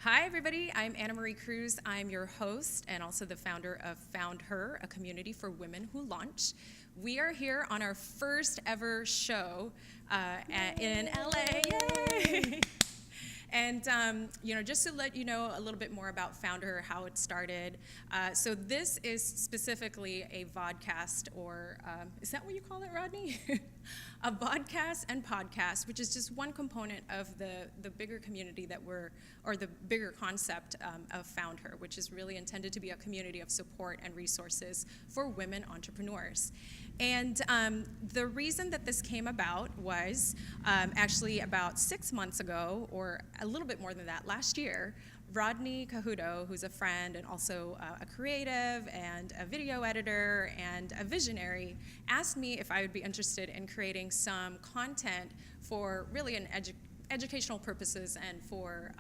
Hi, everybody. I'm Anna Marie Cruz. I'm your host and also the founder of FoundHer, a community for women who launch. We are here on our first ever show in LA. Yay! And, just to let you know a little bit more about FoundHer, how it started. So this is specifically a vodcast, or is that what you call it, Rodney? A vodcast and podcast, which is just one component of the bigger community or the bigger concept of FoundHer, which is really intended to be a community of support and resources for women entrepreneurs. And the reason that this came about was actually about 6 months ago, or a little bit more than that, last year. Rodney Cahuto, who's a friend and also a creative and a video editor and a visionary, asked me if I would be interested in creating some content for really an educational purposes and for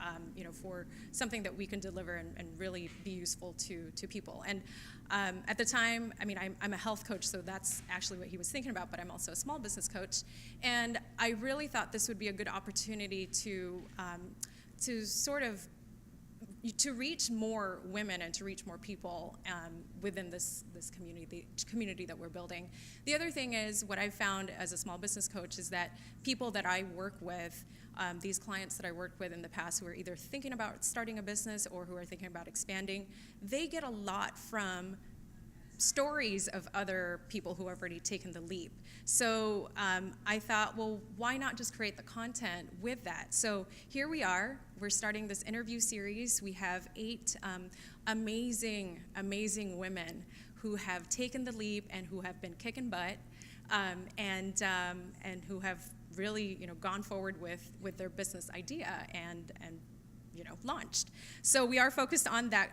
for something that we can deliver and really be useful to people. And at the time, I'm a health coach, so that's actually what he was thinking about, but I'm also a small business coach. And I really thought this would be a good opportunity to reach more women and to reach more people within this community that we're building. The other thing is, what I've found as a small business coach is that people that I work with, these clients that I worked with in the past who are either thinking about starting a business or who are thinking about expanding, they get a lot from stories of other people who have already taken the leap. So I thought, well, why not just create the content with that? So here we are. We're starting this interview series. We have 8 amazing, amazing women who have taken the leap and who have been kicking butt, and who have really gone forward with their business idea and launched. So we are focused on that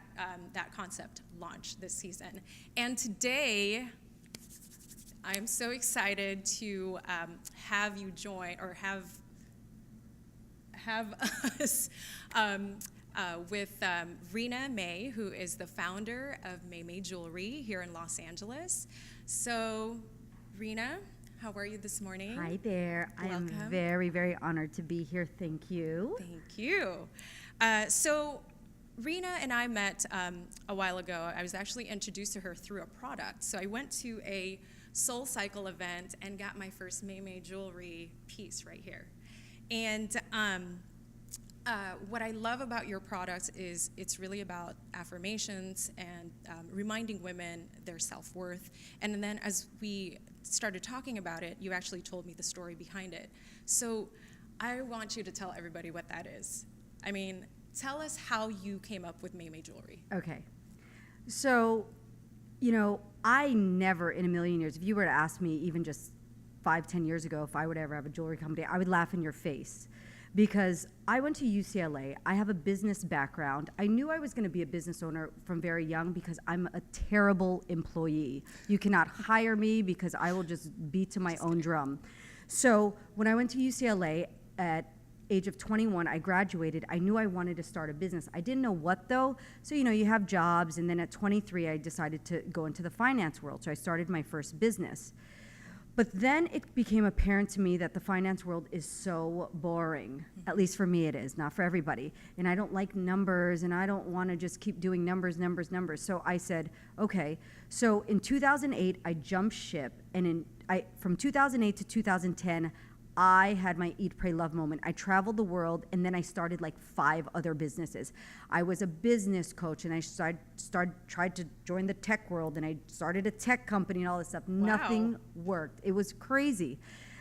concept launch this season. And today, I'm so excited to have you join, or have us with Rheena Mae, who is the founder of Mae Jewelry here in Los Angeles. So, Rheena, how are you this morning? Hi there. Welcome. I am very, very honored to be here. Thank you. Thank you. So Rheena and I met a while ago. I was actually introduced to her through a product. So I went to a Soul Cycle event and got my first Mae Jewelry piece right here. And what I love about your product is it's really about affirmations and reminding women their self-worth. And then as we started talking about it, you actually told me the story behind it. So I want you to tell everybody what that is. Tell us how you came up with Mae Jewelry. Okay. So, I never in a million years, if you were to ask me even just 5-10 years ago if I would ever have a jewelry company, I would laugh in your face. Because I went to UCLA, I have a business background. I knew I was going to be a business owner from very young because I'm a terrible employee. You cannot hire me because I will just beat to my own drum. So when I went to UCLA at age of 21, I graduated. I knew I wanted to start a business. I didn't know what though. So, you have jobs, and then at 23, I decided to go into the finance world. So I started my first business. But then it became apparent to me that the finance world is so boring. At least for me it is, not for everybody. And I don't like numbers, and I don't want to just keep doing numbers. So I said, okay. So in 2008, I jumped ship, and from 2008 to 2010, I had my Eat, Pray, Love moment. I traveled the world, and then I started like 5 other businesses. I was a business coach, and I tried to join the tech world, and I started a tech company and all this stuff. Wow. Nothing worked. It was crazy.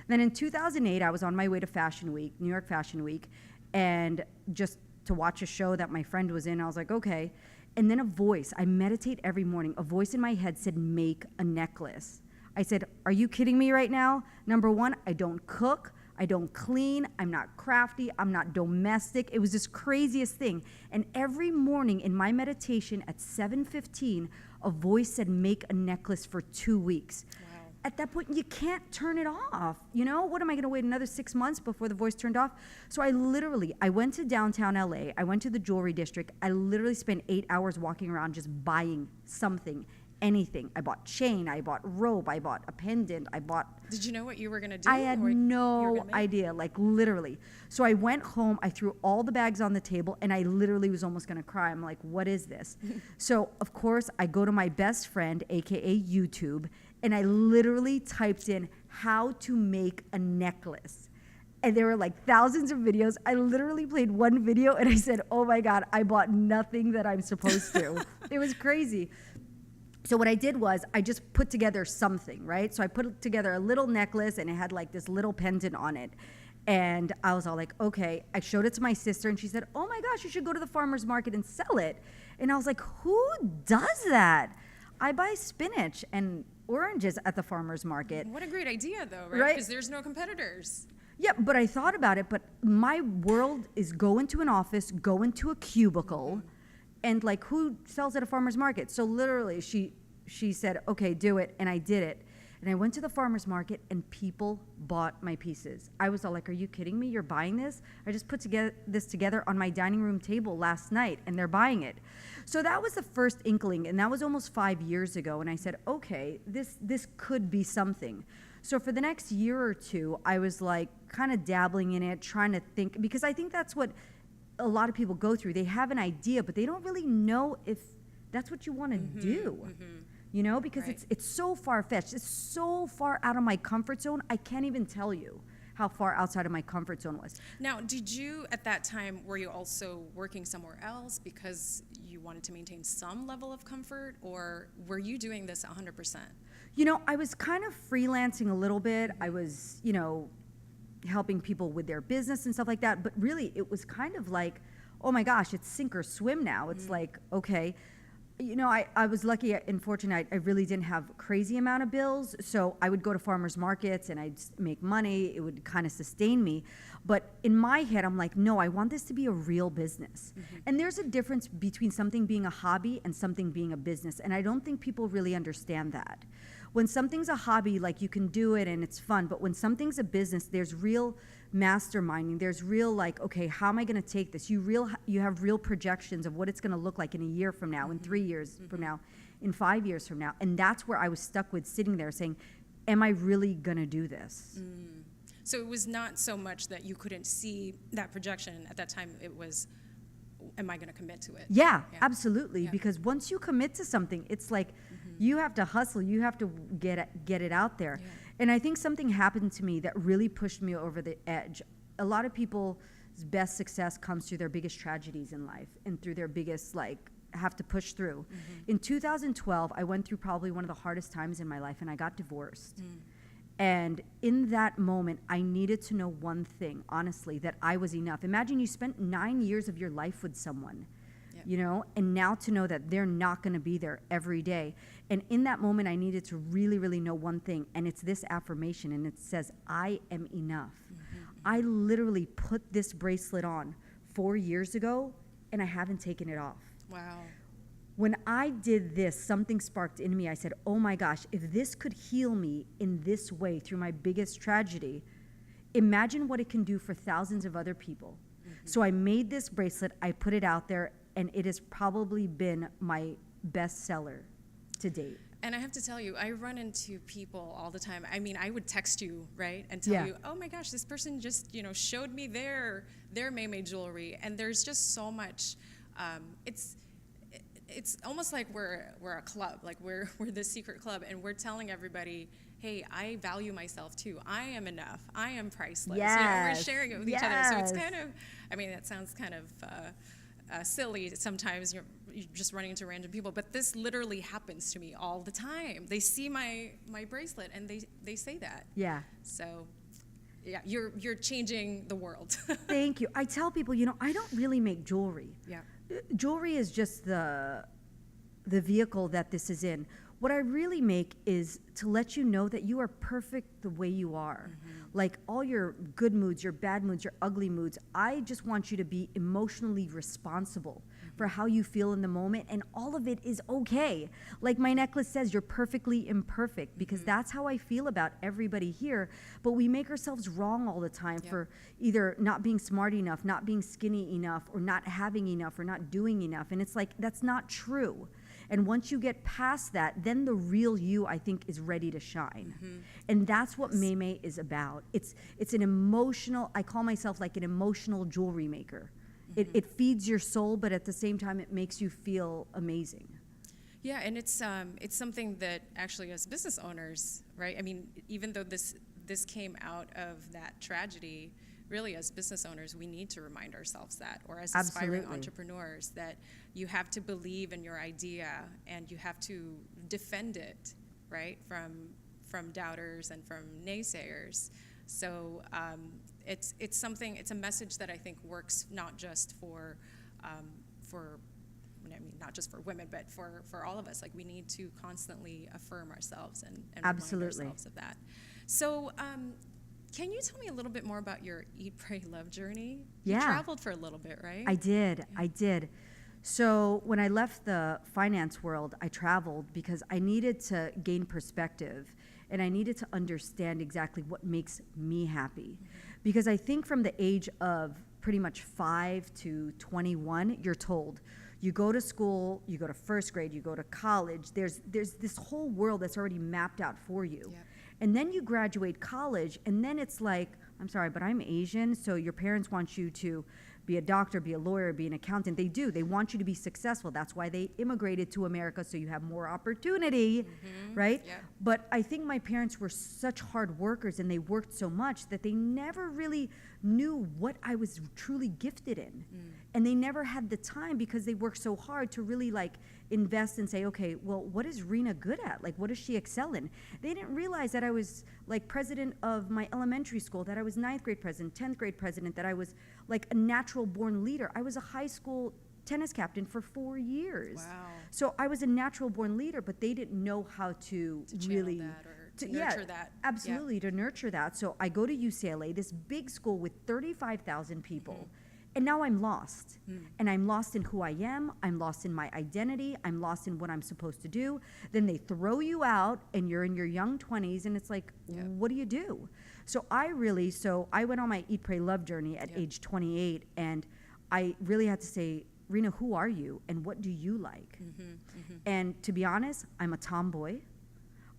Then in 2008, I was on my way to Fashion Week, New York Fashion Week, and just to watch a show that my friend was in, I was like, okay. And then I meditate every morning, a voice in my head said, make a necklace. I said, are you kidding me right now? Number one, I don't cook, I don't clean, I'm not crafty, I'm not domestic. It was this craziest thing. And every morning in my meditation at 7:15, a voice said, make a necklace for 2 weeks. Wow. At that point, you can't turn it off. What am I gonna wait another 6 months before the voice turned off? So I went to downtown LA, I went to the jewelry district, I literally spent 8 hours walking around just buying something. anything. I bought chain, I bought rope, I bought a pendant, Did you know what you were going to do? I had or you were no gonna make? idea, like literally. So I went home, I threw all the bags on the table, and I literally was almost gonna cry. I'm like, what is this? So of course I go to my best friend, AKA YouTube, and I literally typed in how to make a necklace. And there were like thousands of videos. I literally played one video and I said, oh my God, I bought nothing that I'm supposed to. It was crazy. So what I did was I just put together something, right? So I put together a little necklace and it had like this little pendant on it. And I was all like, okay. I showed it to my sister and she said, oh my gosh, you should go to the farmer's market and sell it. And I was like, who does that? I buy spinach and oranges at the farmer's market. What a great idea, though, right? Right. Because there's no competitors. Yeah, but I thought about it, but my world is go into an office, go into a cubicle, and like who sells at a farmer's market? So literally she said, okay, do it, and I did it. And I went to the farmer's market and people bought my pieces. I was all like, are you kidding me? You're buying this? I just put this together on my dining room table last night and they're buying it. So that was the first inkling, and that was almost 5 years ago. And I said, okay, this could be something. So for the next year or two, I was like kind of dabbling in it, trying to think, because I think that's what a lot of people go through. They have an idea, but they don't really know if that's what you want to do. You know, because Right. it's so far-fetched. It's so far out of my comfort zone. I can't even tell you how far outside of my comfort zone was. Now, did you, at that time, were you also working somewhere else because you wanted to maintain some level of comfort, or were you doing this 100%? You know, I was kind of freelancing a little bit. I was, you know, helping people with their business and stuff like that. But really, it was kind of like, oh my gosh, it's sink or swim now. It's like, okay. You know, I was lucky and fortunate. I really didn't have a crazy amount of bills. So I would go to farmers markets and I'd make money. It would kind of sustain me. But in my head, I'm like, no, I want this to be a real business. And there's a difference between something being a hobby and something being a business. And I don't think people really understand that. When something's a hobby, like you can do it and it's fun. But when something's a business, there's real masterminding. There's real like, okay, how am I going to take this? You have real projections of what it's going to look like in a year from now, in 3 years from now, in 5 years from now. And that's where I was stuck with sitting there saying, am I really going to do this? So it was not so much that you couldn't see that projection at that time. It was, am I going to commit to it? Yeah, Yeah. absolutely. Yeah. Because once you commit to something, it's like you have to hustle. You have to get it out there. Yeah. And I think something happened to me that really pushed me over the edge. A lot of people's best success comes through their biggest tragedies in life and through their biggest, like, have to push through. In 2012, I went through probably one of the hardest times in my life, and I got divorced. And in that moment, I needed to know one thing, honestly, that I was enough. Imagine you spent 9 years of your life with someone, Yep. you know, and now to know that they're not going to be there every day. And in that moment, I needed to really, really know one thing, and it's this affirmation, and it says, I am enough. I literally put this bracelet on 4 years ago, and I haven't taken it off. Wow. When I did this, something sparked in me. I said, oh my gosh, if this could heal me in this way through my biggest tragedy, imagine what it can do for thousands of other people. So I made this bracelet, I put it out there, and it has probably been my best seller to date. And I have to tell you, I run into people all the time. I mean, I would text you, right, and tell Yeah. you, oh my gosh, this person just, showed me their Mae Mae jewelry, and there's just so much. It's almost like we're a club, like we're the secret club, and we're telling everybody, hey, I value myself too. I am enough. I am priceless. We're Yes. sharing it with each other. So it's Yes. kind of, I mean, that sounds kind of silly sometimes. You're just running into random people, but this literally happens to me all the time. They see my bracelet and they say that. Yeah. So, yeah, you're changing the world. Thank you. I tell people, I don't really make jewelry. Yeah. Jewelry is just the vehicle that this is in. What I really make is to let you know that you are perfect the way you are. Like all your good moods, your bad moods, your ugly moods, I just want you to be emotionally responsible for how you feel in the moment, and all of it is okay. Like my necklace says, you're perfectly imperfect, because that's how I feel about everybody here. But we make ourselves wrong all the time for either not being smart enough, not being skinny enough, or not having enough, or not doing enough. And it's like, that's not true. And once you get past that, then the real you, I think, is ready to shine. And that's what Mae Mae is about. It's an emotional, I call myself like an emotional jewelry maker. It feeds your soul, but at the same time, it makes you feel amazing. Yeah, and it's something that actually as business owners, right? I mean, even though this came out of that tragedy, really as business owners, we need to remind ourselves that, or as aspiring entrepreneurs, that you have to believe in your idea and you have to defend it, right? From doubters and from naysayers. So it's a message that I think works not just for not just for women, but for all of us. Like, we need to constantly affirm ourselves and remind ourselves of that. So can you tell me a little bit more about your Eat, Pray, Love journey? Yeah. You traveled for a little bit, right? I did. So when I left the finance world, I traveled because I needed to gain perspective and I needed to understand exactly what makes me happy. Because I think from the age of pretty much 5 to 21, you're told, you go to school, you go to first grade, you go to college, there's this whole world that's already mapped out for you. Yep. And then you graduate college, and then it's like, I'm sorry, but I'm Asian, so your parents want you to be a doctor, be a lawyer, be an accountant. They do. They want you to be successful. That's why they immigrated to America, so you have more opportunity, right? Yep. But I think my parents were such hard workers, and they worked so much that they never really knew what I was truly gifted in. And they never had the time because they worked so hard to really like invest and say, okay, well, what is Rheena good at? Like, what does she excel in? They didn't realize that I was like president of my elementary school, that I was 9th grade president, 10th grade president, that I was like a natural born leader. I was a high school tennis captain for 4 years. Wow. So I was a natural born leader, but they didn't know how to really that or to nurture that. Absolutely, to nurture that. So I go to UCLA, this big school with 35,000 people. And now I'm lost. And I'm lost in who I am. I'm lost in my identity. I'm lost in what I'm supposed to do. Then they throw you out and you're in your young 20s and it's like, what do you do? So I went on my Eat, Pray, Love journey at age 28 and I really had to say, Rheena, who are you and what do you like? And to be honest, I'm a tomboy.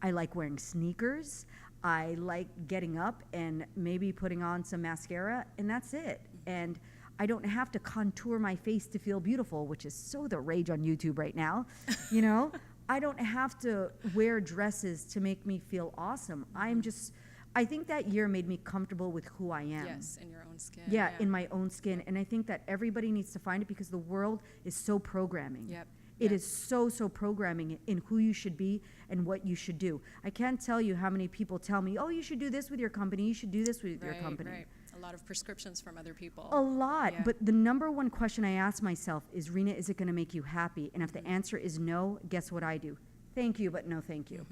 I like wearing sneakers. I like getting up and maybe putting on some mascara and that's it. And I don't have to contour my face to feel beautiful, which is so the rage on YouTube right now. You know, I don't have to wear dresses to make me feel awesome. I think that year made me comfortable with who I am. Yes, in your own skin. Yeah, in my own skin. And I think that everybody needs to find it because the world is so programming. Yep. It is so programming in who you should be and what you should do. I can't tell you how many people tell me, oh, you should do this with your company, you should do this with your company. Right. A lot of prescriptions from other people. A lot. But the number one question I ask myself is, Rheena, is it going to make you happy? And if the answer is no, guess what I do? Thank you, but no thank you.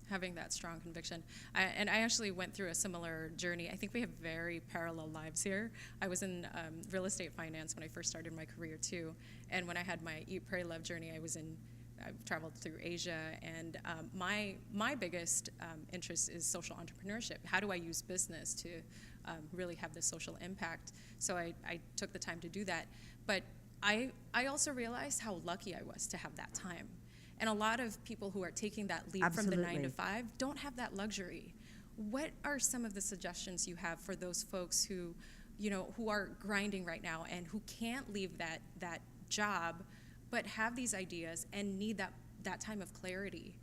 Having that strong conviction. I actually went through a similar journey. I think we have very parallel lives here. I was in real estate finance when I first started my career too. And when I had my Eat, Pray, Love journey, I traveled through Asia, and my biggest interest is social entrepreneurship. How do I use business to really have this social impact? So I took the time to do that. But I also realized how lucky I was to have that time. And a lot of people who are taking that leap from the 9 to 5 don't have that luxury. What are some of the suggestions you have for those folks who are grinding right now and who can't leave that job, but have these ideas and need that time of clarity?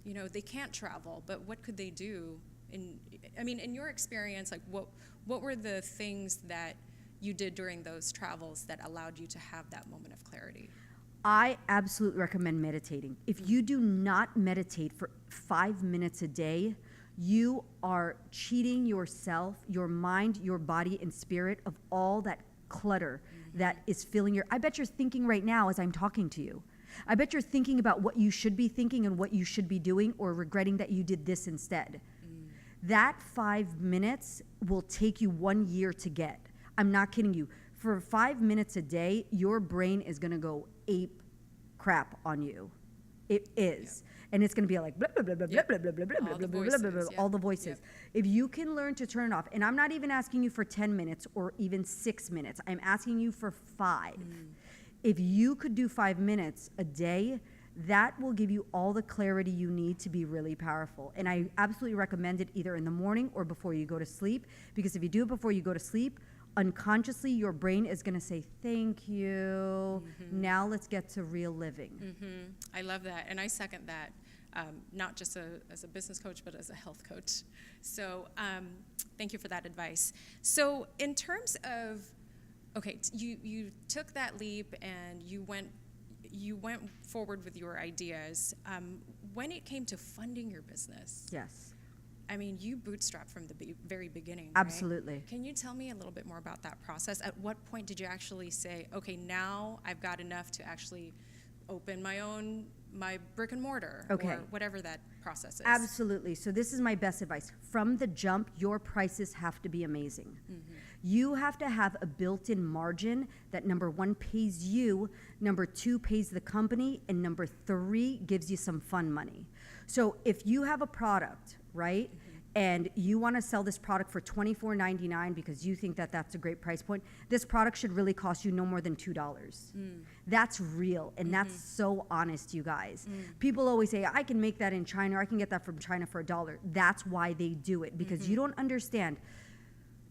You know, they can't travel, but what could they do? In your experience, like what were the things that you did during those travels that allowed you to have that moment of clarity? I absolutely recommend meditating. If you do not meditate for 5 minutes a day, you are cheating yourself, your mind, your body, and spirit of all that clutter that is filling I bet you're thinking right now as I'm talking to you. I bet you're thinking about what you should be thinking and what you should be doing, or regretting that you did this instead. That 5 minutes will take you 1 year to get. I'm not kidding you. For 5 minutes a day, your brain is going to go ape crap on you. It is. And it's going to be like blah, blah, blah, blah, blah, blah, blah, blah, blah, blah, blah, blah, blah, blah, all the voices. If you can learn to turn it off, and I'm not even asking you for 10 minutes or even 6 minutes, I'm asking you for 5. If you could do 5 minutes a day, That will give you all the clarity you need to be really powerful. And I absolutely recommend it either in the morning or before you go to sleep, because if you do it before you go to sleep, unconsciously your brain is going to say, thank you. Now let's get to real living. I love that. And I second that, not just as a business coach, but as a health coach. So thank you for that advice. So in terms of, okay, you took that leap and you went forward with your ideas. When it came to funding your business, Yes. I mean, you bootstrapped from the very beginning, right? Absolutely. Can you tell me a little bit more about that process? At what point did you actually say, okay, now I've got enough to actually open my brick and mortar, Okay. or whatever that process is? Absolutely. So this is my best advice. From the jump, your prices have to be amazing. You have to have a built-in margin that, number one, pays you, number two, pays the company, and number three, gives you some fun money. So if you have a product, right, and you want to sell this product for $24.99 because you think that that's a great price point, this product should really cost you no more than $2. That's real, and that's so honest, you guys. People always say, I can make that in China, or I can get that from China for $1. That's why they do it, because you don't understand.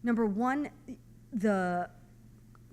Number one, the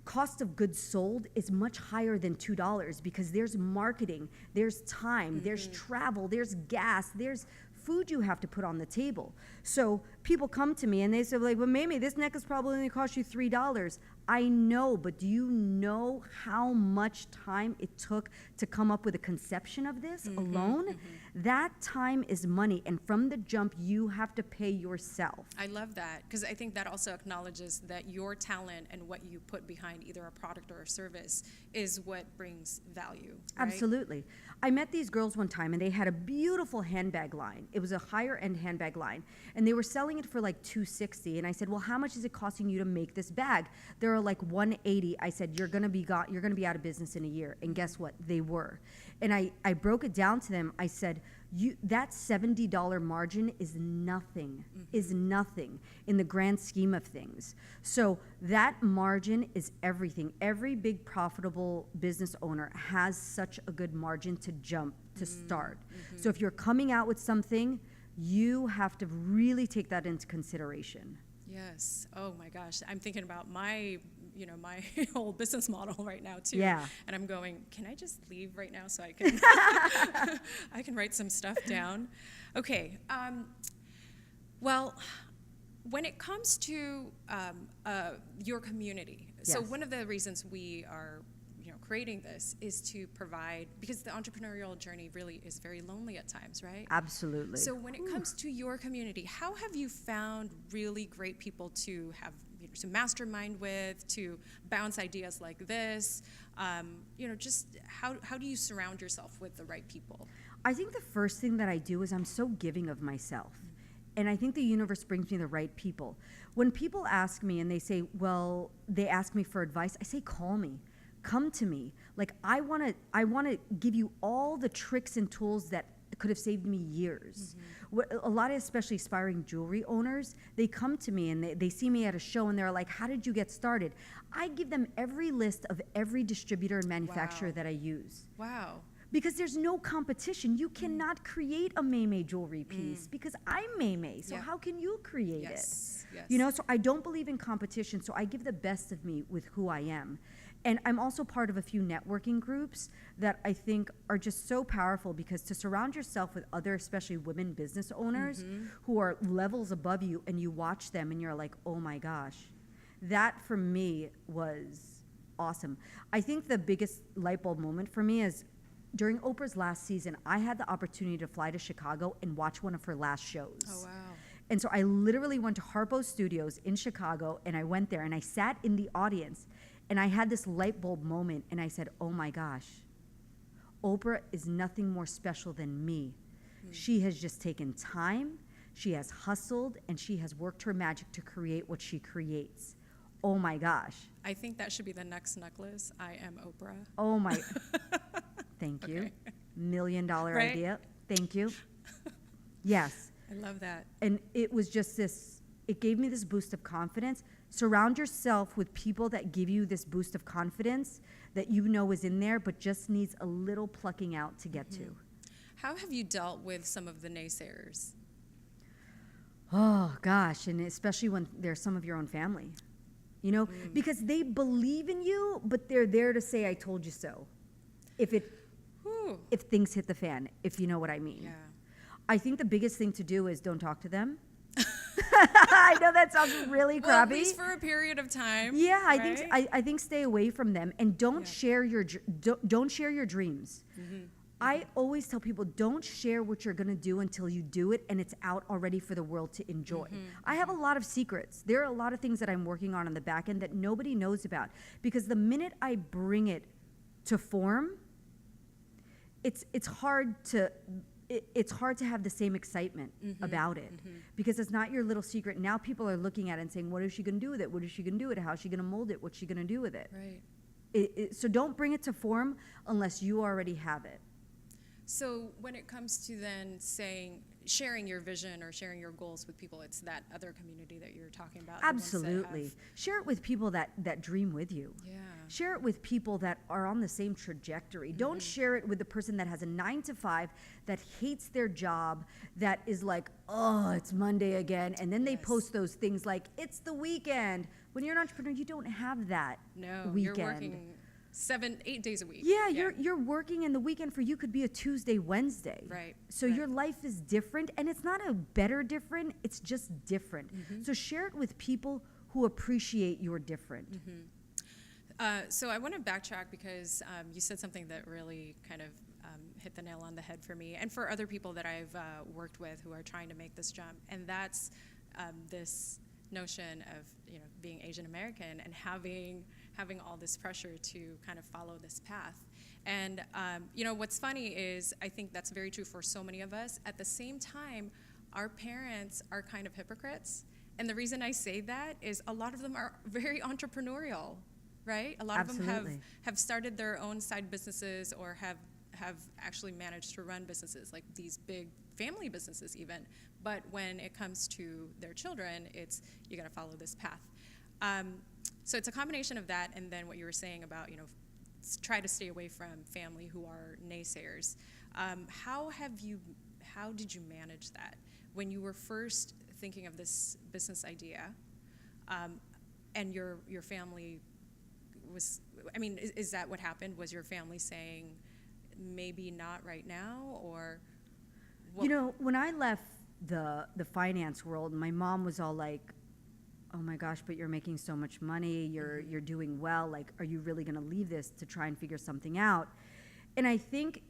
cost of goods sold is much higher than $2, because there's marketing, there's time, there's travel, there's gas, there's food you have to put on the table. So people come to me and they say, like, well, Mae, this necklace probably only cost you $3. I know, but do you know how much time it took to come up with a conception of this alone? That time is money, and from the jump, you have to pay yourself. I love that, because I think that also acknowledges that your talent and what you put behind either a product or a service is what brings value, right? Absolutely. I met these girls one time, and they had a beautiful handbag line. It was a higher end handbag line, and they were selling it for like $260. And I said, well, how much is it costing you to make this bag? They're like $180. I said, you're gonna be out of business in a year. And guess what? They were. And I broke it down to them. I said, that $70 margin is nothing, in the grand scheme of things. So that margin is everything. Every big profitable business owner has such a good margin to jump, to start. So if you're coming out with something, you have to really take that into consideration. Yes. Oh my gosh. I'm thinking about my whole business model right now too. Yeah. And I'm going, can I just leave right now so I can I can write some stuff down? Okay. Well, when it comes to your community, so Yes. one of the reasons we are creating this is to provide, because the entrepreneurial journey really is very lonely at times, right? Absolutely. So when it comes to your community, how have you found really great people to have to mastermind with, to bounce ideas like this? Just how do you surround yourself with the right people? I think the first thing that I do is I'm so giving of myself. And I think the universe brings me the right people. When people ask me and they say, well, they ask me for advice, I say, call me. Come to me. Like, I want to give you all the tricks and tools that could have saved me years. A lot of especially aspiring jewelry owners, they come to me and they see me at a show and they're like, how did you get started? I give them every list of every distributor and manufacturer that I use. Wow. Because there's no competition. You cannot create a Mae jewelry piece because I'm Mae. So how can you create it? Yes. So I don't believe in competition. So I give the best of me with who I am. And I'm also part of a few networking groups that I think are just so powerful, because to surround yourself with other, especially women business owners who are levels above you, and you watch them and you're like, oh my gosh, that for me was awesome. I think the biggest light bulb moment for me is during Oprah's last season, I had the opportunity to fly to Chicago and watch one of her last shows. Oh, wow. And so I literally went to Harpo Studios in Chicago, and I went there and I sat in the audience. And I had this light bulb moment, and I said, oh my gosh, Oprah is nothing more special than me. She has just taken time, she has hustled, and she has worked her magic to create what she creates. Oh my gosh. I think that should be the next necklace. I am Oprah. Oh my, thank you. Okay. $1 million Right? idea. Thank you. Yes. I love that. And it was just this, it gave me this boost of confidence. Surround yourself with people that give you this boost of confidence that you know is in there, but just needs a little plucking out to get to. How have you dealt with some of the naysayers? Oh gosh, and especially when they're some of your own family, you know, because they believe in you, but they're there to say, "I told you so." If things hit the fan, if you know what I mean. Yeah. I think the biggest thing to do is don't talk to them. I know that sounds really Well, crappy. at least for a period of time. Yeah, right? I think stay away from them and don't share your don't share your dreams. I always tell people don't share what you're gonna do until you do it and it's out already for the world to enjoy. I have a lot of secrets. There are a lot of things that I'm working on the back end that nobody knows about because the minute I bring it to form, it's hard to have the same excitement about it because it's not your little secret. Now people are looking at it and saying, what is she going to do with it? What is she going to do with it? How is she going to mold it? What's she going to do with it? Right. So don't bring it to form unless you already have it. So when it comes to then sharing your vision or sharing your goals with people, it's that other community that you're talking about. the ones that Absolutely. have- Share it with people that dream with you. Yeah. Share it with people that are on the same trajectory. Don't share it with the person that has a 9 to 5, that hates their job, that is like, oh, it's Monday again. And then they post those things like, it's the weekend. When you're an entrepreneur, you don't have that weekend. You're working 7-8 days a week. Yeah, you're working, and the weekend for you could be a Tuesday, Wednesday. Right. So your life is different, and it's not a better different, it's just different. So share it with people who appreciate your different. So I want to backtrack because you said something that really kind of hit the nail on the head for me and for other people that I've worked with who are trying to make this jump, and that's this notion of being Asian American and having all this pressure to kind of follow this path. And what's funny is I think that's very true for so many of us. At the same time, our parents are kind of hypocrites, and the reason I say that is a lot of them are very entrepreneurial. Right? A lot of them have started their own side businesses or have actually managed to run businesses, like these big family businesses even. But when it comes to their children, it's you got to follow this path. So it's a combination of that and then what you were saying about, try to stay away from family who are naysayers. How did you manage that when you were first thinking of this business idea and your family is that what happened? Was your family saying maybe not right now, or what? When I left the finance world, my mom was all like, oh my gosh, but you're making so much money, you're doing well, like, are you really going to leave this to try and figure something out? And I think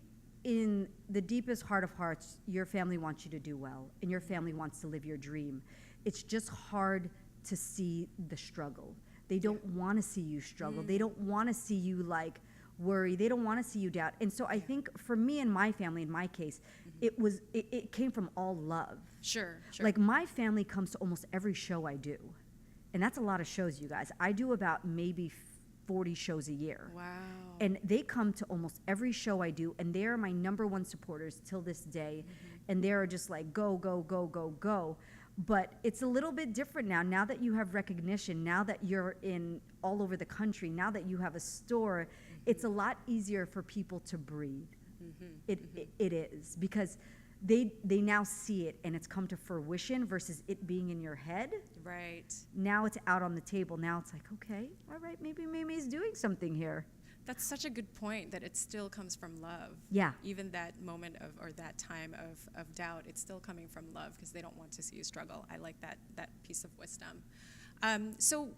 in the deepest heart of hearts, your family wants you to do well and your family wants to live your dream. It's just hard to see the struggle. They don't want to see you struggle. They don't want to see you like worry. They don't want to see you doubt. And so I think for me and my family, in my case, it came from all love. Sure. Like my family comes to almost every show I do. And that's a lot of shows, you guys. I do about maybe 40 shows a year. Wow. And they come to almost every show I do, and they are my #1 supporters till this day. And they're just like, go, go, go, go, go. But it's a little bit different now. Now that you have recognition, now that you're in all over the country, now that you have a store, it's a lot easier for people to breathe. It is, because they now see it and it's come to fruition versus it being in your head. Right. Now it's out on the table. Now it's like, okay, all right, maybe Mimi's doing something here. That's such a good point, that it still comes from love. Yeah. Even that moment or that time of doubt, it's still coming from love because they don't want to see you struggle. I like that piece of wisdom. So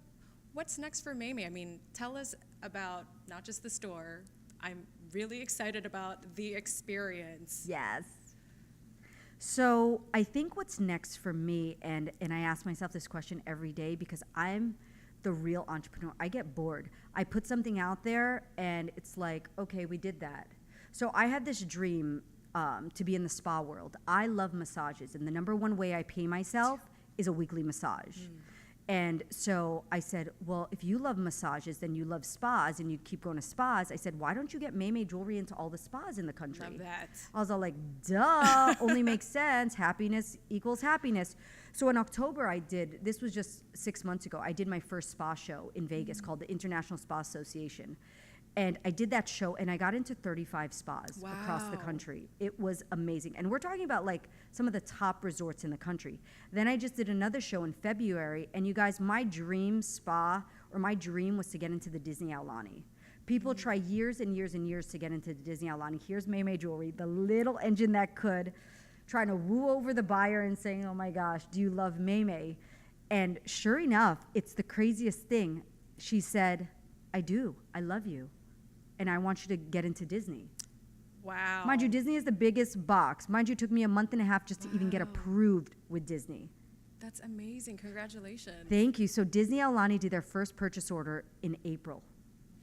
what's next for Mae? I mean, tell us about not just the store. I'm really excited about the experience. Yes. So I think what's next for me, and I ask myself this question every day because I'm the real entrepreneur. I get bored. I put something out there and it's like, okay, we did that. So I had this dream to be in the spa world. I love massages, and the #1 way I pay myself is a weekly massage. And so I said, well, if you love massages, then you love spas and you keep going to spas. I said, why don't you get Mae Mae jewelry into all the spas in the country? Love that. I was all like, duh, only makes sense. Happiness equals happiness. So in October, this was just 6 months ago, I did my first spa show in Vegas called the International Spa Association. And I did that show and I got into 35 spas across the Wow. country. It was amazing. And we're talking about like some of the top resorts in the country. Then I just did another show in February. And you guys, my dream spa or my dream was to get into the Disney Aulani. People try years and years and years to get into the Disney Aulani. Here's Mae Mae Jewelry, the little engine that could, trying to woo over the buyer and saying, oh my gosh, do you love Mae Mae? And sure enough, it's the craziest thing. She said, I do. I love you. And I want you to get into Disney. Wow. Mind you, Disney is the biggest box. Mind you, it took me a month and a half just to even get Wow. approved with Disney. That's amazing. Congratulations. Thank you. So Disney Aulani did their first purchase order in April,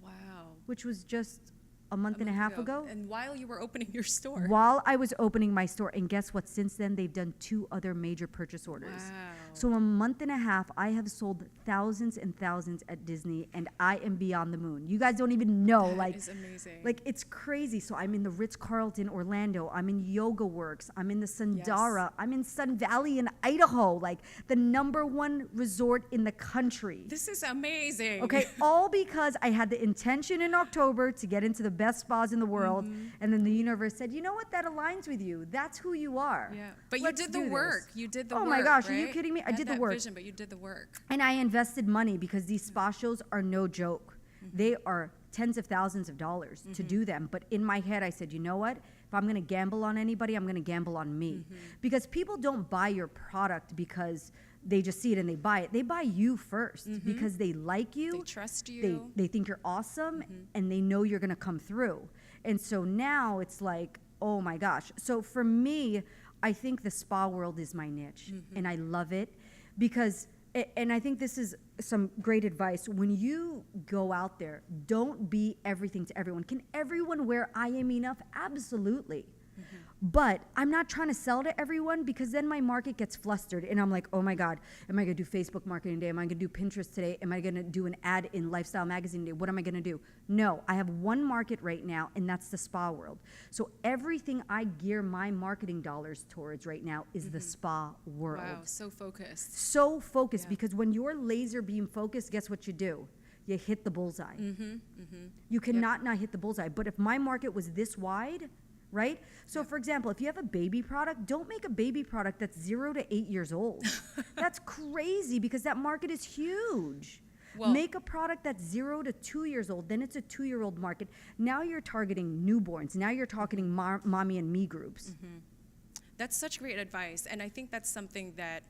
Wow. which was just a month and a half ago. And while you were opening your store. While I was opening my store. And guess what? Since then, they've done 2 other major purchase orders. Wow. So a month and a half, I have sold thousands and thousands at Disney, and I am beyond the moon. You guys don't even know. That is amazing. Like, it's crazy. So I'm in the Ritz-Carlton, Orlando. I'm in Yoga Works. I'm in the Sundara. Yes. I'm in Sun Valley in Idaho, like the #1 resort in the country. This is amazing. Okay, all because I had the intention in October to get into the best spas in the world, and then the universe said, you know what, that aligns with you. That's who you are. Yeah. But Let's you did the do this." work. You did the work. Oh my gosh, are you right? kidding me? I You did had the that work. vision, but you did the work. And I invested money because these spa shows are no joke. They are tens of thousands of dollars to do them. But in my head, I said, you know what? If I'm going to gamble on anybody, I'm going to gamble on me. Because people don't buy your product because they just see it and they buy it. They buy you first because they like you. They trust you. They think you're awesome and they know you're going to come through. And so now it's like, oh my gosh. So for me, I think the spa world is my niche and I love it because, and I think this is some great advice. When you go out there, don't be everything to everyone. Can everyone wear I Am Enough? Absolutely. But I'm not trying to sell to everyone because then my market gets flustered and I'm like, oh my God, am I gonna do Facebook marketing today? Am I gonna do Pinterest today? Am I gonna do an ad in Lifestyle Magazine today? What am I gonna do? No, I have one market right now and that's the spa world. So everything I gear my marketing dollars towards right now is the spa world. Wow. So focused. So focused Yeah. because when you're laser beam focused, guess what you do? You hit the bullseye. You cannot not hit the bullseye. But if my market was this wide, right? So for example, if you have a baby product, don't make a baby product that's 0 to 8 years old. That's crazy because that market is huge. Well- Make a product that's 0 to 2 years old, then it's a 2-year-old market. Now you're targeting newborns. Now you're targeting mommy and me groups. That's such great advice. And I think that's something that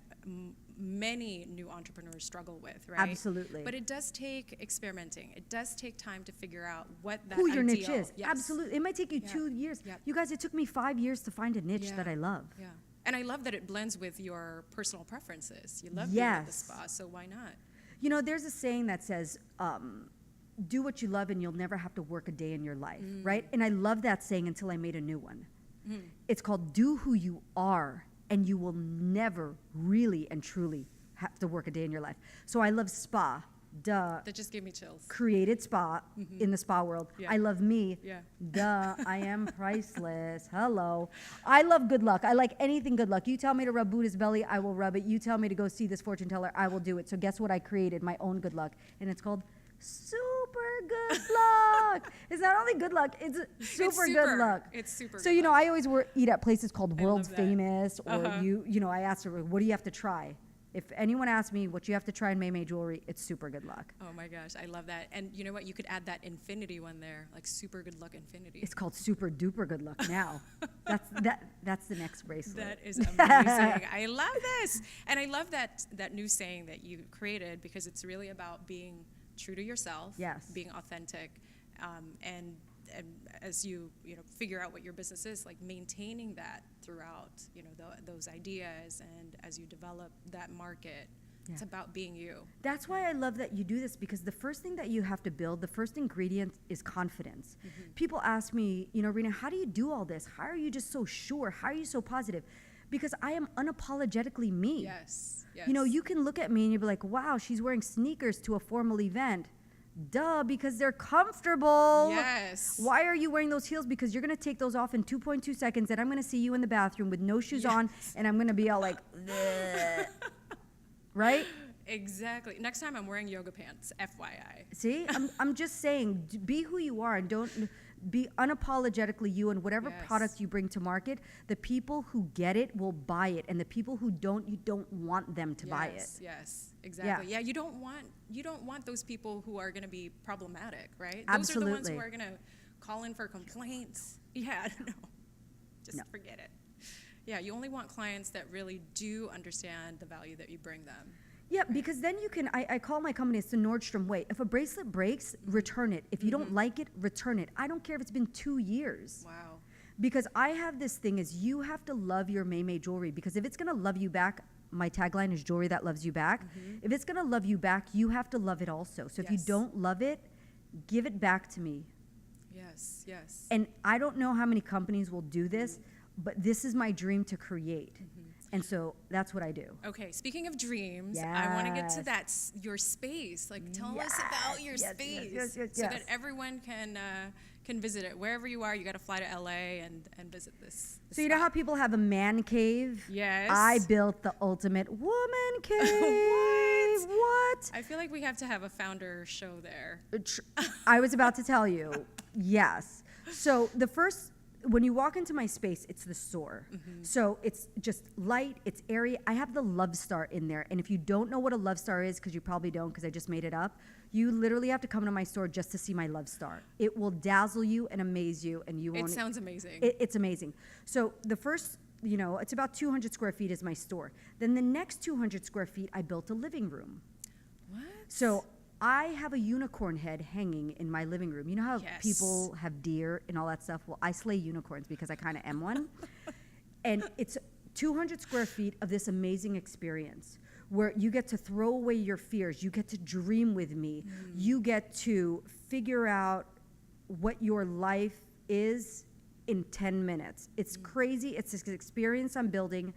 many new entrepreneurs struggle with, right? Absolutely. But it does take experimenting. It does take time to figure out what that Who your ideal- niche is. Yes. Absolutely. It might take you Yeah. 2 years. Yep. You guys, it took me 5 years to find a niche Yeah. that I love. Yeah. And I love that it blends with your personal preferences. You love being at the Yes. spa, so why not? You know, there's a saying that says, do what you love and you'll never have to work a day in your life, right? And I love that saying until I made a new one. It's called do who you are and you will never really and truly have to work a day in your life. So I love spa, duh. That just gave me chills. Created spa in the spa world. Yeah. I love me. Yeah. Duh, I am priceless. Hello. I love good luck. I like anything good luck. You tell me to rub Buddha's belly, I will rub it. You tell me to go see this fortune teller, I will do it. So guess what I created? My own good luck. And it's called super good luck. It's not only good luck, it's super good luck. It's super So, good you know, luck. I always eat at places called I World love that. Famous or Uh-huh. you know, I asked her, what do you have to try? If anyone asks me what you have to try in Mae Mae jewelry, it's super good luck. Oh my gosh, I love that. And you know what? You could add that infinity one there, like super good luck infinity. It's called super duper good luck now. That's the next bracelet. That is amazing. I love this. And I love that new saying that you created because it's really about being true to yourself, Yes. being authentic, and as you figure out what your business is, like maintaining that throughout those ideas, and as you develop that market, it's Yeah. about being you. That's why I love that you do this because the first thing that you have to build, the first ingredient is confidence. People ask me, Rheena, how do you do all this? How are you just so sure? How are you so positive? because I am unapologetically me. Yes. Yes. You know, you can look at me and you'll be like, wow, she's wearing sneakers to a formal event. Duh, because they're comfortable. Yes. Why are you wearing those heels? Because you're going to take those off in 2.2 seconds, and I'm going to see you in the bathroom with no shoes on, and I'm going to be all like, "Bleh." Right? Exactly. Next time I'm wearing yoga pants, FYI. See, I'm just saying, be who you are and don't be unapologetically you, and whatever Yes. product you bring to market, the people who get it will buy it, and the people who don't, you don't want them to buy it. Yes, exactly. Yeah, you don't want those people who are going to be problematic, right? Absolutely. Those are the ones who are going to call in for complaints. Yeah, no. Just No. forget it. Yeah, you only want clients that really do understand the value that you bring them. Yeah, because then you can, I call my company, it's the Nordstrom way. If a bracelet breaks, return it. If you don't like it, return it. I don't care if it's been 2 years. Wow. Because I have this thing is you have to love your Mae Mae jewelry, because if it's going to love you back, my tagline is jewelry that loves you back. If it's going to love you back, you have to love it also. So if you Yes. don't love it, give it back to me. Yes, yes. And I don't know how many companies will do this, but this is my dream to create. And so that's what I do. Okay, speaking of dreams, I want to get to Yes. that, your space. Like, tell us about your Yes, space yes, so that yes. everyone can visit it. Wherever you are, you got to fly to LA and visit this So you know how spot. people have a man cave? Yes. I built the ultimate woman cave. What? I feel like we have to have a founder show there. I was about to tell you. Yes. So the first, when you walk into my space, it's the store. So it's just light, it's airy. I have the Love Star in there. And if you don't know what a Love Star is, because you probably don't, because I just made it up, you literally have to come to my store just to see my Love Star. It will dazzle you and amaze you, and you won't. It sounds amazing. It's amazing. So the first, you know, it's about 200 square feet is my store. Then the next 200 square feet, I built a living room. What? So I have a unicorn head hanging in my living room. You know how Yes. people have deer and all that stuff? Well, I slay unicorns because I kind of am one. And it's 200 square feet of this amazing experience where you get to throw away your fears. You get to dream with me. You get to figure out what your life is in 10 minutes. It's crazy. It's this experience I'm building,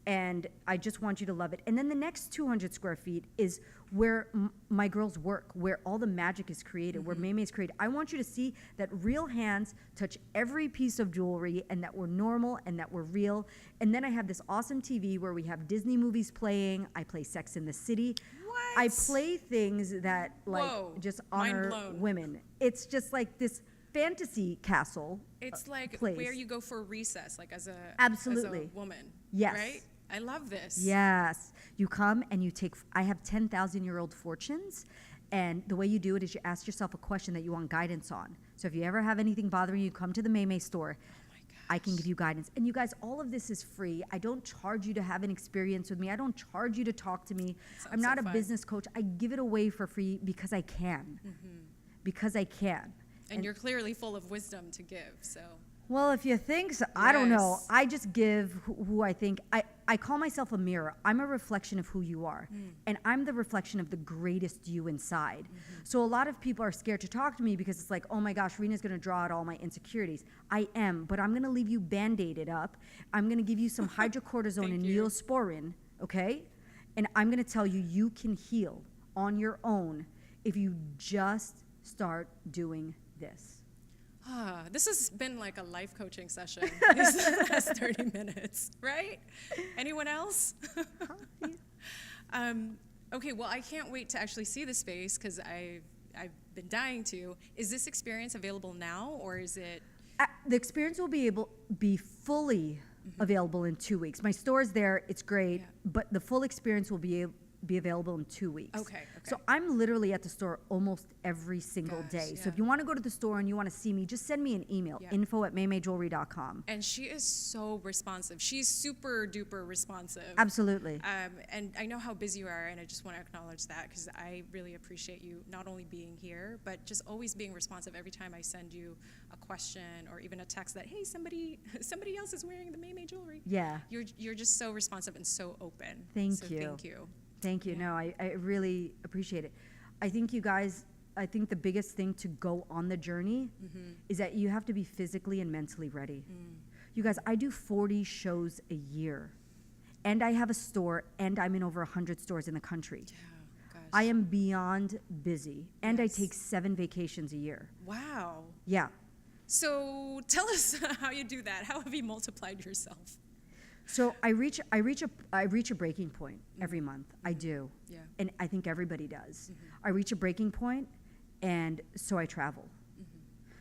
and I just want you to love it. And then the next 200 square feet is where my girls work, where all the magic is created, where Mae Mae is created. I want you to see that real hands touch every piece of jewelry, and that we're normal and that we're real. And then I have this awesome TV where we have Disney movies playing. I play Sex in the City. What? I play things that like Whoa, just mind honor blown. women. It's just like this fantasy castle. It's like place. where you go for recess, like as a Absolutely. woman. Yes. Right? I love this. Yes. You come and you take, I have 10,000-year-old fortunes. And the way you do it is you ask yourself a question that you want guidance on. So if you ever have anything bothering you, come to the Mae Mae store. Oh my I can gosh. give you guidance. And you guys, all of this is free. I don't charge you to have an experience with me. I don't charge you to talk to me. I'm Sounds not so a fun. business coach. I give it away for free because I can. Because I can. And you're clearly full of wisdom to give, so. Well, if you think so, I don't know. Yes. I just give who I think. I call myself a mirror. I'm a reflection of who you are. And I'm the reflection of the greatest you inside. So a lot of people are scared to talk to me because it's like, oh my gosh, Reena's going to draw out all my insecurities. I am, but I'm going to leave you Band-Aided up. I'm going to give you some hydrocortisone and Thank you. Neosporin, okay? And I'm going to tell you, you can heal on your own if you just start doing this. This has been like a life coaching session these last 30 minutes, right? Anyone else? Okay, well, I can't wait to actually see the space because I've been dying to. Is this experience available now, or is it? The experience will be fully available in 2 weeks. My store is there; it's great, Yeah. but the full experience will be available in 2 weeks. Okay. So I'm literally at the store almost every single Gosh, day. So yeah. if you want to go to the store and you want to see me, just send me an email, Yeah. info@maemaejewelry.com. And she is so responsive. She's super duper responsive. Absolutely. And I know how busy you are, and I just want to acknowledge that because I really appreciate you not only being here, but just always being responsive every time I send you a question or even a text that, hey, somebody else is wearing the Mae Mae jewelry. Yeah. You're just so responsive and so open. Thank So you. Thank you. Thank you. Yeah. No, I really appreciate it. I think you guys, I think the biggest thing to go on the journey is that you have to be physically and mentally ready. You guys, I do 40 shows a year. And I have a store, and I'm in over 100 stores in the country. Yeah, gosh. I am beyond busy, and I Yes. take 7 vacations a year. Wow. Yeah. So tell us how you do that. How have you multiplied yourself? So I reach a breaking point every month. I do. Yeah. And I think everybody does. I reach a breaking point, and so I travel.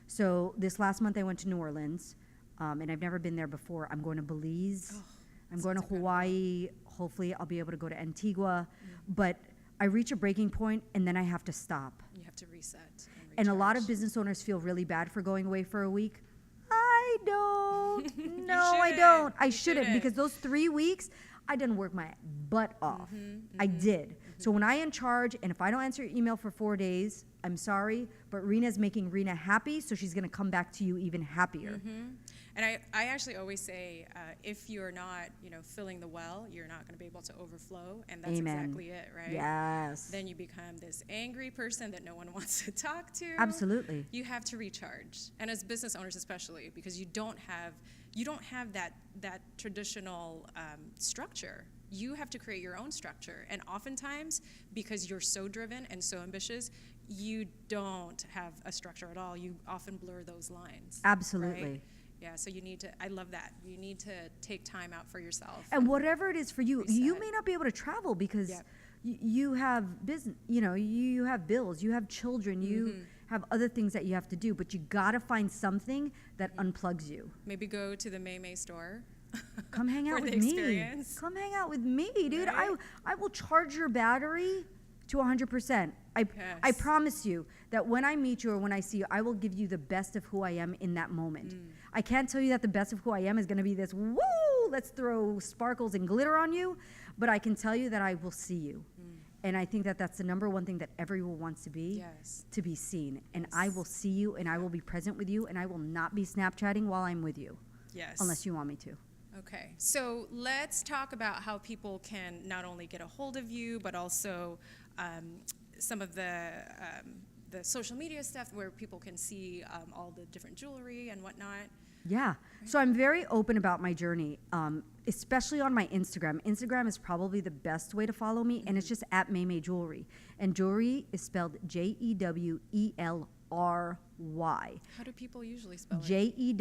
So this last month I went to New Orleans, and I've never been there before. I'm going to Belize. Oh, I'm going to sounds incredible. Hawaii. Hopefully I'll be able to go to Antigua. But I reach a breaking point, and then I have to stop. You have to reset. And a lot of recharge. business owners feel really bad for going away for a week. I don't. You No, I shouldn't. don't. I You shouldn't, shouldn't. because those 3 weeks, I didn't work my butt off. I did. So when I in charge, and if I don't answer your email for 4 days, I'm sorry, but Rhena's making Rheena happy, so she's going to come back to you even happier. And I actually always say, if you're not, filling the well, you're not going to be able to overflow, and that's Amen. exactly it, right? Yes. Then you become this angry person that no one wants to talk to. Absolutely. You have to recharge, and as business owners especially, because you don't have that traditional structure. You have to create your own structure, and oftentimes, because you're so driven and so ambitious, you don't have a structure at all. You often blur those lines. Absolutely. Right? Yeah, so you need to, I love that. You need to take time out for yourself. And whatever it is for you, you Reset. may not be able to travel because Yep. you have business, you have bills, you have children, you have other things that you have to do, but you got to find something that unplugs you. Maybe go to the Mae store. Come hang out for the with me. experience. Come hang out with me, dude. Right? I will charge your battery to 100%. I Yes. promise you that when I meet you or when I see you, I will give you the best of who I am in that moment. I can't tell you that the best of who I am is going to be this, woo, let's throw sparkles and glitter on you, but I can tell you that I will see you. And I think that that's the number one thing that everyone wants to be, Yes. to be seen. And I will see you, and I will be present with you, and I will not be Snapchatting while I'm with you, Yes. unless you want me to. Okay, so let's talk about how people can not only get a hold of you, but also some of the social media stuff where people can see all the different jewelry and whatnot. Yeah. So I'm very open about my journey, especially on my Instagram. Instagram is probably the best way to follow me, and it's just at Mae Mae Jewelry. And jewelry is spelled Jewelry. How do people usually spell it? Jewellery.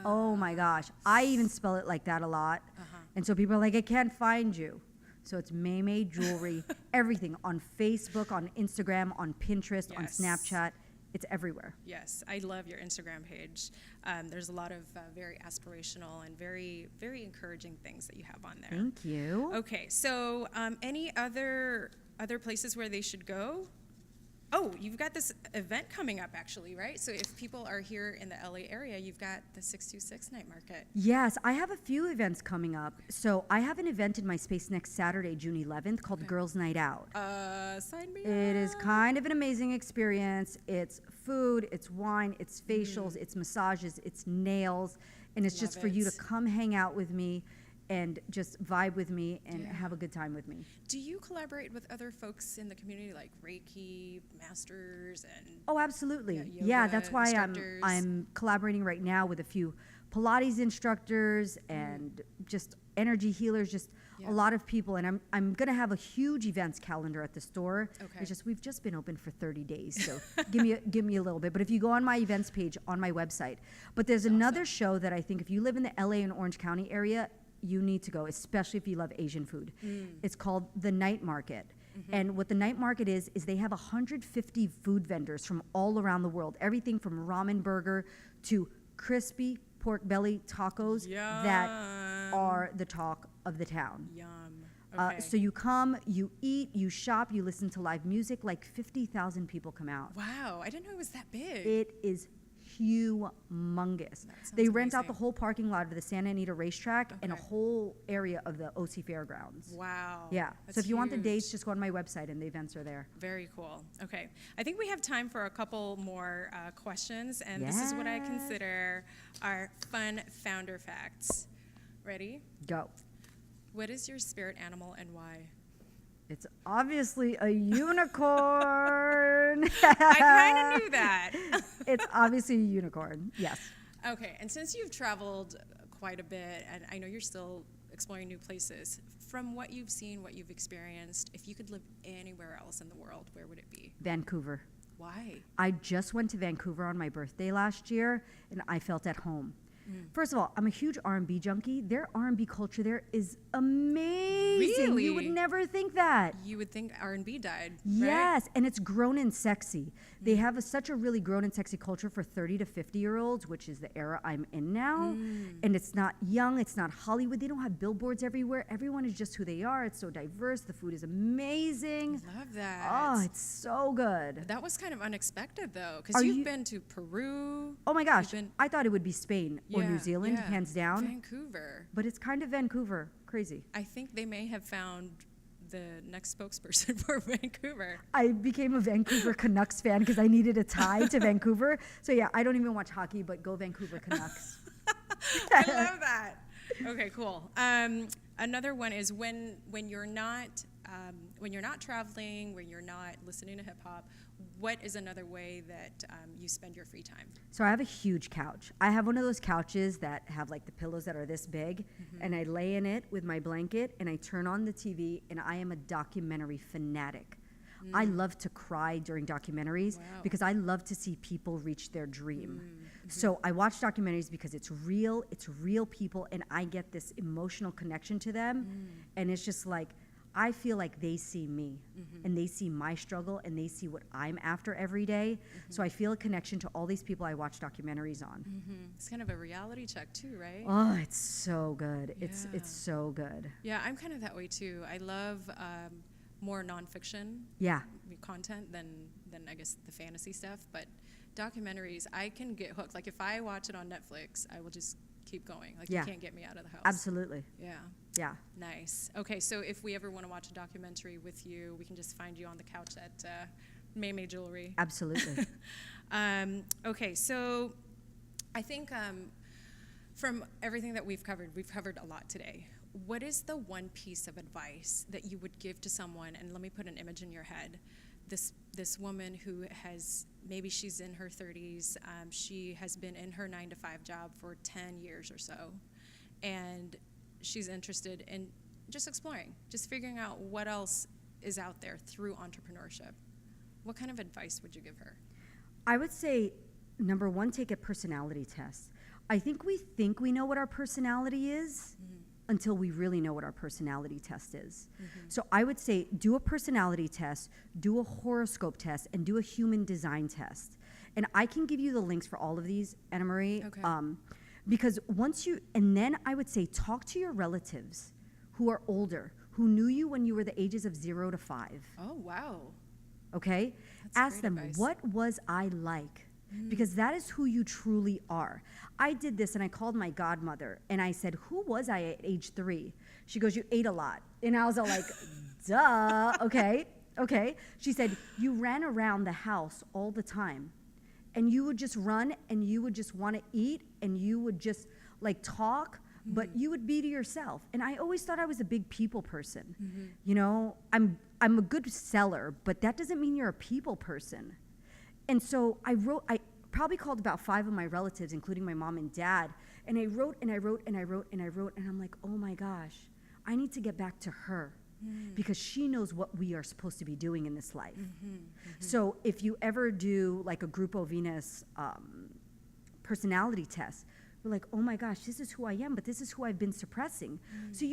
Oh my gosh. I even spell it like that a lot. And so people are like, I can't find you. So it's Mae Mae Jewelry, everything on Facebook, on Instagram, on Pinterest, on Yes. Snapchat. It's everywhere. Yes, I love your Instagram page. There's a lot of very aspirational and very, very encouraging things that you have on there. Thank you. Okay, so any other places where they should go? Oh, you've got this event coming up, actually, right? So if people are here in the LA area, you've got the 626 Night Market. Yes, I have a few events coming up. So I have an event in my space next Saturday, June 11th, called Girls Night Out. Sign me up. It is kind of an amazing experience. It's food, it's wine, it's facials, it's massages, it's nails, and it's just Love for you to it. come hang out with me and just vibe with me and have a good time with me. Do you collaborate with other folks in the community, like Reiki masters and? Oh, absolutely. Yeah, Yeah, yoga that's why instructors. I'm collaborating right now with a few Pilates instructors and just energy healers, just Yeah. a lot of people. And I'm gonna have a huge events calendar at the store. Okay. It's just we've just been open for 30 days, so give me a little bit. But if you go on my events page on my website, but there's another show that I think if you live in the LA and Orange County area, you need to go, especially if you love Asian food. It's called the Night Market. And what the Night Market is they have 150 food vendors from all around the world. Everything from ramen burger to crispy pork belly tacos that are the talk of the town. Yum. Okay. So you come, you eat, you shop, you listen to live music. Like 50,000 people come out. Wow, I didn't know it was that big. It is humongous. sounds They rent out the amazing. whole parking lot of the Santa Anita racetrack and a Okay. whole area of the OC Fairgrounds. Wow. Yeah. That's So if you want the dates, huge. just go on my website and the events are there. Very cool. Okay. I think we have time for a couple more questions, and this is what I Yes. consider our fun founder facts. Ready? Go. What is your spirit animal and why? It's obviously a unicorn. I kind of knew that. It's obviously a unicorn. Yes. Okay, and since you've traveled quite a bit, and I know you're still exploring new places, from what you've seen, what you've experienced, if you could live anywhere else in the world, where would it be? Vancouver. Why? I just went to Vancouver on my birthday last year, and I felt at home. First of all, I'm a huge R&B junkie. Their R&B culture there is amazing. Really? You would never think that. You would think R&B died, right? Yes, and it's grown and sexy. They have such a really grown and sexy culture for 30 to 50-year-olds, which is the era I'm in now. And it's not young, it's not Hollywood. They don't have billboards everywhere. Everyone is just who they are. It's so diverse. The food is amazing. Love that. Oh, it's so good. That was kind of unexpected, though, Are because you've you- been to Peru. Oh my gosh, You've been- I thought it would be Spain or New Zealand, yeah. hands down. Vancouver. But it's kind of Vancouver. Crazy. I think they may have found the next spokesperson for Vancouver. I became a Vancouver Canucks fan because I needed a tie to Vancouver. So yeah, I don't even watch hockey, but go Vancouver Canucks. I love that. Okay, cool. Another one is when you're not traveling, when you're not listening to hip hop. What is another way that you spend your free time? So I have a huge couch. I have one of those couches that have like the pillows that are this big, and I lay in it with my blanket, and I turn on the TV, and I am a documentary fanatic. I love to cry during documentaries because I love to see people reach their dream. So I watch documentaries because it's real people, and I get this emotional connection to them, and it's just like, I feel like they see me and they see my struggle and they see what I'm after every day. So I feel a connection to all these people I watch documentaries on. It's kind of a reality check too, right? Oh, it's so good. Yeah. It's so good. Yeah, I'm kind of that way too. I love more nonfiction Yeah. content than I guess the fantasy stuff. But documentaries, I can get hooked. Like if I watch it on Netflix, I will just keep going. Like Yeah. you can't get me out of the house. Absolutely. Yeah. Yeah. Nice. Okay, so if we ever want to watch a documentary with you, we can just find you on the couch at Mae Mae Jewelry. Absolutely. Okay, so I think from everything that we've covered a lot today. What is the one piece of advice that you would give to someone, and let me put an image in your head, this woman who has, maybe she's in her 30s, she has been in her 9-to-5 job for 10 years or so, and she's interested in just exploring, just figuring out what else is out there through entrepreneurship. What kind of advice would you give her? I would say, number one, take a personality test. I think we know what our personality is until we really know what our personality test is. So I would say do a personality test, do a horoscope test, and do a human design test. And I can give you the links for all of these, Anna Marie. Okay. Because and then I would say talk to your relatives who are older, who knew you when you were the ages of 0 to 5. Oh, wow. Okay? That's Ask great them, advice. what was I like? Because that is who you truly are. I did this and I called my godmother and I said, who was I at age 3? She goes, you ate a lot. And I was all like, duh, okay. She said, you ran around the house all the time. And you would just run and you would just want to eat and you would just like talk, but you would be to yourself. And I always thought I was a big people person. You know, I'm a good seller, but that doesn't mean you're a people person. And so I probably called about 5 of my relatives, including my mom and dad, and I wrote and I'm like, oh my gosh, I need to get back to her because she knows what we are supposed to be doing in this life. So if you ever do like a Grupo Venus personality test, you're like, oh my gosh, this is who I am, but this is who I've been suppressing. So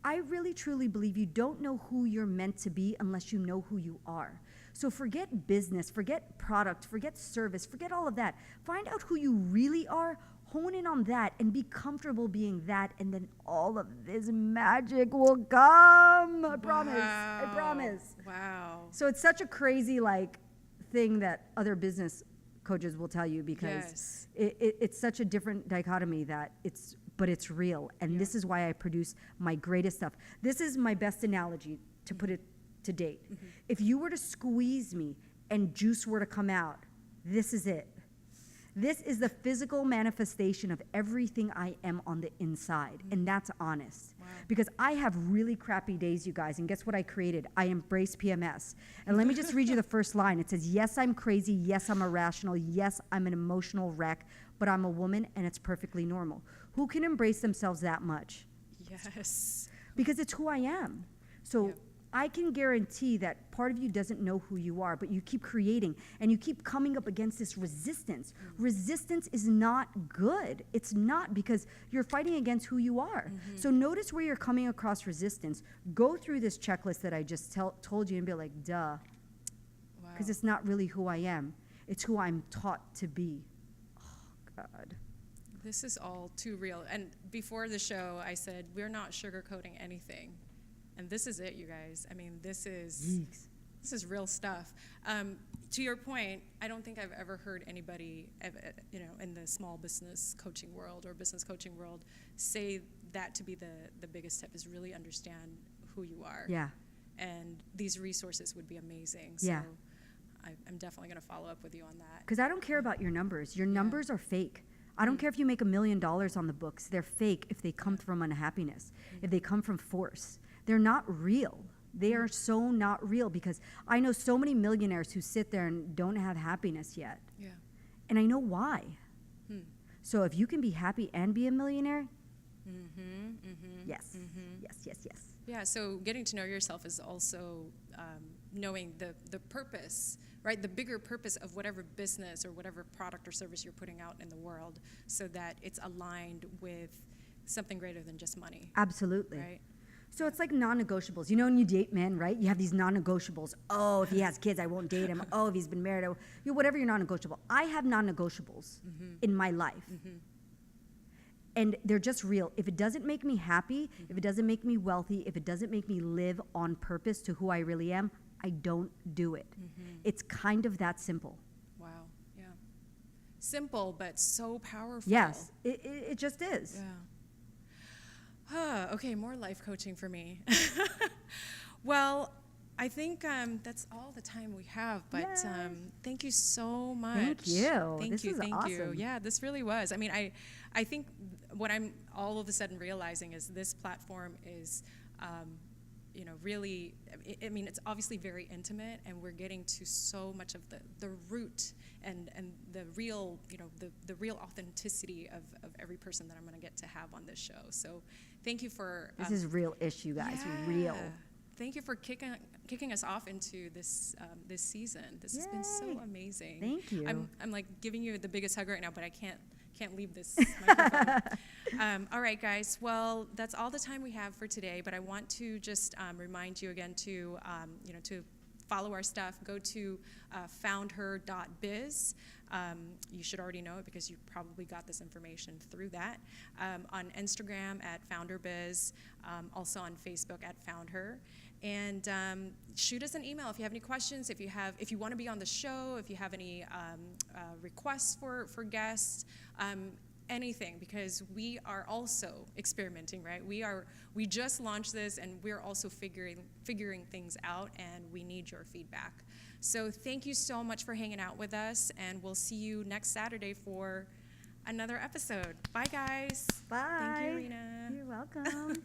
I really truly believe you don't know who you're meant to be unless you know who you are. So forget business, forget product, forget service, forget all of that. Find out who you really are, hone in on that, and be comfortable being that, and then all of this magic will come. I promise. Wow. So it's such a crazy thing that other business coaches will tell you because it's such a different dichotomy but it's real. And this is why I produce my greatest stuff. This is my best analogy to put it to date. If you were to squeeze me and juice were to come out, this is it. This is the physical manifestation of everything I am on the inside, and that's honest. Wow. Because I have really crappy days, you guys, and guess what I created? I embrace PMS. And let me just read you the first line. It says, yes, I'm crazy. Yes, I'm irrational. Yes, I'm an emotional wreck. but I'm a woman and it's perfectly normal. Who can embrace themselves that much? Yes. Because it's who I am. So Yep. I can guarantee that part of you doesn't know who you are, but you keep creating and you keep coming up against this resistance. Resistance is not good. It's not, because you're fighting against who you are. So notice where you're coming across resistance. Go through this checklist that I just told you and be like, duh. Wow. Because it's not really who I am. It's who I'm taught to be. Oh, God. This is all too real. And before the show, I said, we're not sugarcoating anything. And this is it, you guys. I mean, this is real stuff. To your point, I don't think I've ever heard anybody, in the small business coaching world or business coaching world, say that to be the biggest tip, is really understand who you are. Yeah. And these resources would be amazing. So Yeah. I'm definitely going to follow up with you on that. Because I don't care about your numbers. Your numbers are fake. I don't care if you make $1 million on the books. They're fake if they come from unhappiness, if they come from force. They're not real. They are so not real, because I know so many millionaires who sit there and don't have happiness yet. Yeah. And I know why. Hmm. So if you can be happy and be a millionaire, yes, yes, yes, yes. Yeah, so getting to know yourself is also knowing the purpose, right? The bigger purpose of whatever business or whatever product or service you're putting out in the world, so that it's aligned with something greater than just money. Absolutely. Right? So it's like non-negotiables. You know, when you date men, right? You have these non-negotiables. Oh, if he has kids, I won't date him. Oh, if he's been married, whatever your non-negotiable. I have non-negotiables in my life. And they're just real. If it doesn't make me happy, if it doesn't make me wealthy, if it doesn't make me live on purpose to who I really am, I don't do it. It's kind of that simple. Wow, yeah. Simple, but so powerful. Yes, it just is. Yeah. Okay, more life coaching for me. Well, I think that's all the time we have, but Yes. Thank you so much. Thank you. Thank This you, is thank you. awesome. Yeah, this really was. I mean, I think what I'm all of a sudden realizing is this platform is, really, I mean, it's obviously very intimate, and we're getting to so much of the root and the real, the real authenticity of every person that I'm going to get to have on this show. So thank you for... This is real issue, guys. yeah. Real. Thank you for kicking us off into this this season. This has been so Yay. amazing. Thank you. I'm like giving you the biggest hug right now, but I can't leave this microphone. All right, guys. Well, that's all the time we have for today. But I want to just remind you again to to follow our stuff. Go to FoundHer.biz. You should already know it because you probably got this information through that. On Instagram at FoundHerBiz, also on Facebook at FoundHer. And shoot us an email if you have any questions, if you want to be on the show, if you have any requests for guests, anything, because we are also experimenting, right? We just launched this, and we're also figuring things out, and we need your feedback. So thank you so much for hanging out with us, and we'll see you next Saturday for another episode. Bye, guys. Bye. Thank you, Rheena. You're welcome.